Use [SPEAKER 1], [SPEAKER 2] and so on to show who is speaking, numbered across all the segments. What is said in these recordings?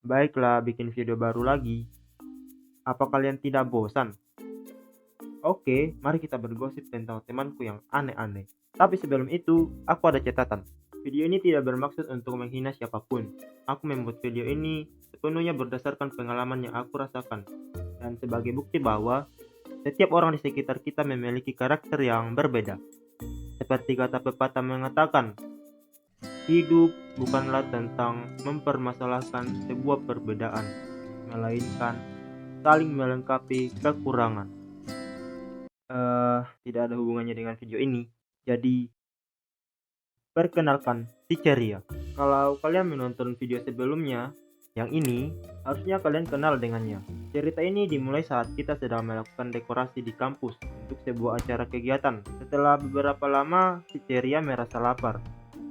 [SPEAKER 1] Baiklah, bikin video baru lagi. Apa kalian tidak bosan? Oke, mari kita bergosip tentang temanku yang aneh-aneh. Tapi sebelum itu, aku ada catatan. Video ini tidak bermaksud untuk menghina siapapun. Aku membuat video ini sepenuhnya berdasarkan pengalaman yang aku rasakan. Dan sebagai bukti bahwa setiap orang di sekitar kita memiliki karakter yang berbeda. Seperti kata pepatah mengatakan, hidup bukanlah tentang mempermasalahkan sebuah perbedaan, melainkan saling melengkapi kekurangan. Tidak ada hubungannya dengan video ini. Jadi, perkenalkan si Ceria. Kalau kalian menonton video sebelumnya, yang ini, harusnya kalian kenal dengannya. Cerita ini dimulai saat kita sedang melakukan dekorasi di kampus untuk sebuah acara kegiatan. Setelah beberapa lama, si Ceria merasa lapar.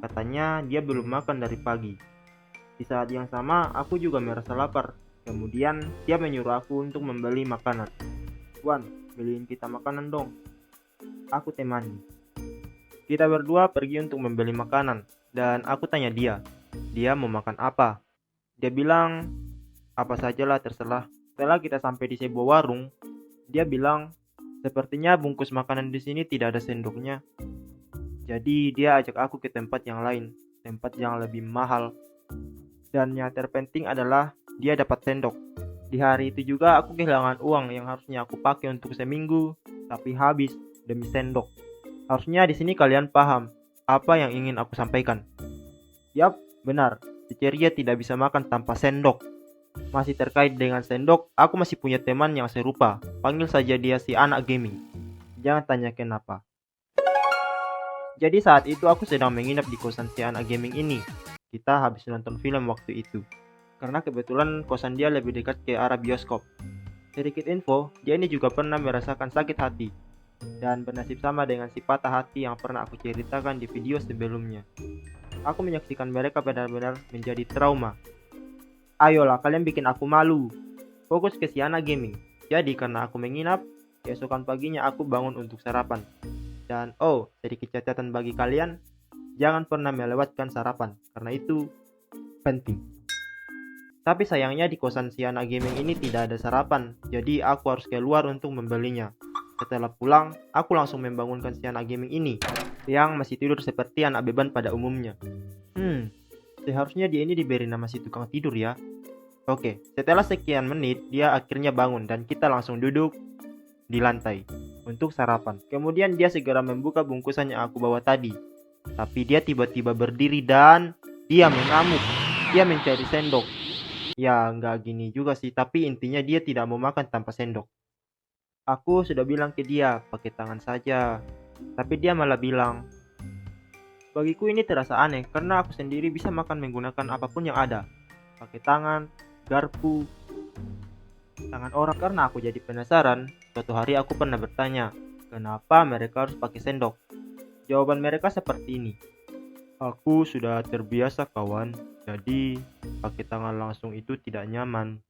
[SPEAKER 1] Katanya dia belum makan dari pagi. Di saat yang sama, aku juga merasa lapar. Kemudian, dia menyuruh aku untuk membeli makanan. Wan, beliin kita makanan dong. Aku temani. Kita berdua pergi untuk membeli makanan, dan aku tanya dia mau makan apa? Dia bilang, apa sajalah terserah. Setelah kita sampai di sebuah warung, dia bilang, sepertinya bungkus makanan di sini tidak ada sendoknya. Jadi dia ajak aku ke tempat yang lain, tempat yang lebih mahal. Dan yang terpenting adalah dia dapat sendok. Di hari itu juga aku kehilangan uang yang harusnya aku pakai untuk seminggu, tapi habis demi sendok. Harusnya di sini kalian paham apa yang ingin aku sampaikan. Yap, benar. Si Ceria tidak bisa makan tanpa sendok. Masih terkait dengan sendok, aku masih punya teman yang serupa. Panggil saja dia si anak gaming. Jangan tanya kenapa. Jadi saat itu aku sedang menginap di kosan si anak gaming ini. Kita habis nonton film waktu itu. Karena kebetulan kosan dia lebih dekat ke arah bioskop. Sedikit info, dia ini juga pernah merasakan sakit hati. Dan bernasib sama dengan si patah hati yang pernah aku ceritakan di video sebelumnya. Aku menyaksikan mereka benar-benar menjadi trauma. Ayolah kalian bikin aku malu. Fokus ke si anak gaming. Jadi karena aku menginap, keesokan paginya aku bangun untuk sarapan. Dan sedikit catatan bagi kalian, jangan pernah melewatkan sarapan, karena itu penting. Tapi sayangnya di kosan si anak gaming ini tidak ada sarapan, jadi aku harus keluar untuk membelinya. Setelah pulang, aku langsung membangunkan si anak gaming ini, yang masih tidur seperti anak beban pada umumnya. Seharusnya dia ini diberi nama si tukang tidur ya. Oke, setelah sekian menit, dia akhirnya bangun dan kita langsung duduk di lantai untuk sarapan. Kemudian dia segera membuka bungkusan yang aku bawa tadi. Tapi dia tiba-tiba berdiri dan dia mengamuk. Dia mencari sendok. Ya, nggak gini juga sih, tapi intinya dia tidak mau makan tanpa sendok. Aku sudah bilang ke dia, pakai tangan saja. Tapi dia malah bilang, bagiku ini terasa aneh karena aku sendiri bisa makan menggunakan apapun yang ada. Pakai tangan, garpu, tangan orang. Karena aku jadi penasaran, suatu hari aku pernah bertanya, kenapa mereka harus pakai sendok? Jawaban mereka seperti ini. Aku sudah terbiasa kawan, jadi pakai tangan langsung itu tidak nyaman.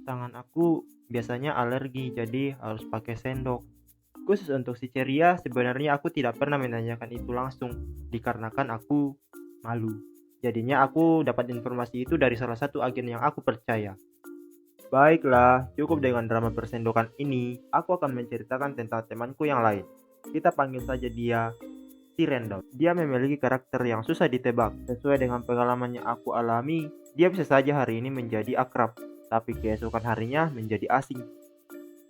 [SPEAKER 1] Tangan aku biasanya alergi, jadi harus pakai sendok. Khusus untuk si Ceria, sebenarnya aku tidak pernah menanyakan itu langsung, dikarenakan aku malu. Jadinya aku dapat informasi itu dari salah satu agen yang aku percaya. Baiklah, cukup dengan drama persendokan ini. Aku akan menceritakan tentang temanku yang lain. Kita panggil saja dia si Randall. Dia memiliki karakter yang susah ditebak. Sesuai dengan pengalaman yang aku alami, dia bisa saja hari ini menjadi akrab, tapi keesokan harinya menjadi asing.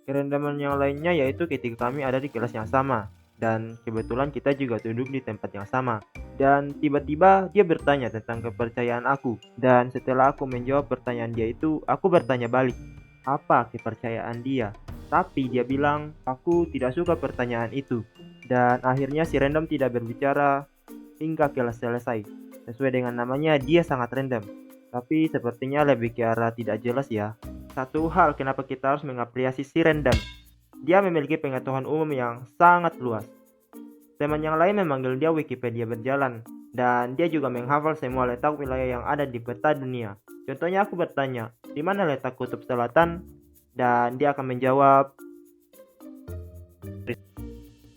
[SPEAKER 1] Kerendaman yang lainnya yaitu ketika kami ada di kelas yang sama, dan kebetulan kita juga duduk di tempat yang sama. Dan tiba-tiba dia bertanya tentang kepercayaan aku. Dan setelah aku menjawab pertanyaan dia itu, aku bertanya balik, apa kepercayaan dia? Tapi dia bilang, aku tidak suka pertanyaan itu. Dan akhirnya si random tidak berbicara hingga kelas selesai. Sesuai dengan namanya, dia sangat random. Tapi sepertinya lebih ke arah tidak jelas ya. Satu hal kenapa kita harus mengapresiasi si random. Dia memiliki pengetahuan umum yang sangat luas. Teman yang lain memanggil dia Wikipedia berjalan. Dan dia juga menghafal semua letak wilayah yang ada di peta dunia. Contohnya aku bertanya, di mana letak kutub selatan? Dan dia akan menjawab,